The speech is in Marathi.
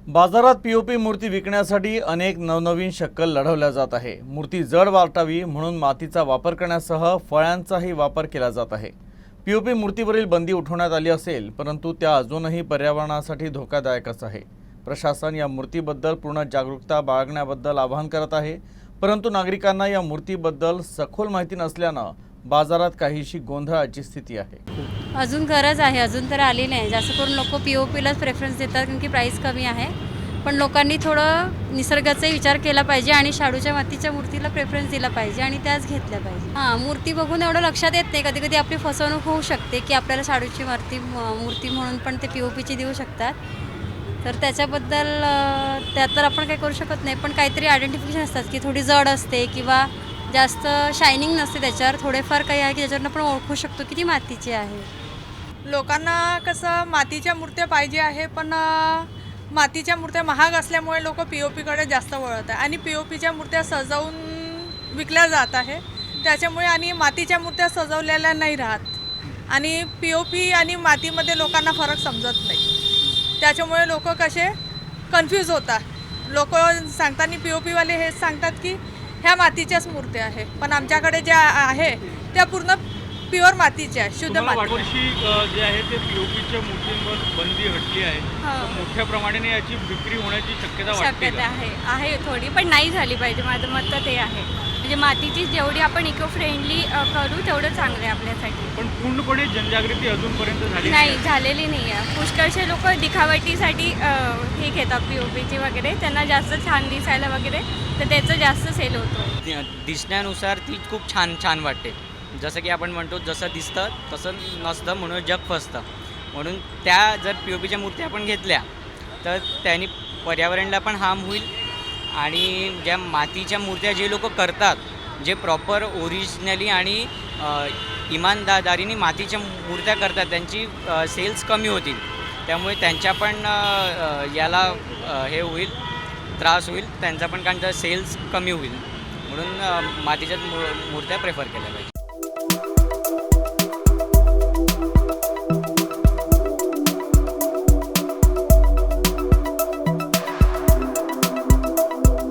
बाजारात पीओपी मूर्ती विकण्यासाठी अनेक नवनवीन शक्कल लढवल्या जात आहे। मूर्ती जड वाटावी म्हणून मातीचा वापर करण्यासह फळांचाही वापर केला जात आहे। पीओपी मूर्तीवरील बंदी उठवण्यात आली असेल, परंतु त्या अजूनही पर्यावरणासाठी धोकादायकच आहे। प्रशासन या मूर्तीबद्दल पूर्ण जागरूकता बाळगण्याबद्दल आवाहन करत आहे, परंतु नागरिकांना या मूर्तीबद्दल सखोल माहिती नसल्यानं बाजारात काहीशी गोंधळाची स्थिती आहे। अजून गरज आहे, अजून तर आली नाही। जास्त करून लोक पीओपीलाच प्रेफरन्स देतात कारण की प्राइस कमी आहे। पण लोकांनी थोडं निसर्गाचा विचार केला पाहिजे आणि शाडूच्या मातीच्या मूर्तीला प्रेफरन्स दिला पाहिजे आणि त्याच घेतल्या पाहिजे। मूर्ती बघून एवढं लक्षात येत नाही, कधी कधी आपली फसवणूक होऊ शकते की आपल्याला शाडूची मूर्ती म्हणून पण ते पीओपीची देऊ शकतात। तर त्याच्याबद्दल त्यात तर आपण काही करू शकत नाही, पण काहीतरी आयडेंटिफिकेशन असतात की थोडी जड असते किंवा जास्त शायनिंग नसते त्याच्यावर, थोडेफार काही आहे की त्याच्यावरनं आपण ओळखू शकतो की ती मातीची आहे। लोकांना कसं मातीच्या मूर्त्या पाहिजे आहे, पण मातीच्या मूर्त्या महाग असल्यामुळे लोक पीओपीकडे जास्त वळत आहे आणि पीओपीच्या मूर्त्या सजवून विकल्या जात आहे। त्याच्यामुळे आणि मातीच्या मूर्त्या सजवलेल्या नाही राहत आणि पीओपी आणि मातीमध्ये लोकांना फरक समजत नाही। त्याच्यामुळे लोक कसे कन्फ्यूज होतात। लोक सांगताना पीओपीवाले हेच सांगतात की ह्या मातीच्याच मूर्त्या आहे, पण आमच्याकडे ज्या आहे त्या पूर्ण प्युअर मातीच्या आहे, शुद्ध माती। वर्षी जे आहे ते पीओपीच्या मूर्तींवर बंदी हटली आहे, मोठ्या प्रमाणाने याची विक्री होण्याची शक्यता वाटते का? आहे थोडी, पण नाही झाली पाहिजे। माझं मत तर ते आहे, म्हणजे मातीची जेवढी आपण इको फ्रेंडली करू तेवढं चांगलं आहे आपल्यासाठी। पण पूर्णपणे जनजागृती अजूनपर्यंत झाली नाही, झालेली नाही आहे। पुष्कळसे लोक दिखावटीसाठी हे घेतात पीओपीची वगैरे, त्यांना जास्त छान दिसायला वगैरे, तर त्याचं जास्त सेल होतो। दिसण्यानुसार ती खूप छान वाटते। जसं की आपण म्हणतो, जसं दिसतं तसं नसतं म्हणून जग फसतं। म्हणून त्या जर पीओपीच्या मूर्त्या आपण घेतल्या तर त्यांनी पर्यावरणाला पण हार्म होईल आणि ज्या मातीच्या मूर्त्या जे लोक करतात, जे प्रॉपर ओरिजिनली आणि इमानदारीने मातीच्या मूर्त्या करतात, त्यांची सेल्स कमी होतील। त्यामुळे त्यांच्या पण याला हे होईल, त्रास होईल त्यांचा पण, कारण सेल्स कमी होईल। म्हणून मातीच्या मूर्त्या प्रेफर केल्या पाहिजे।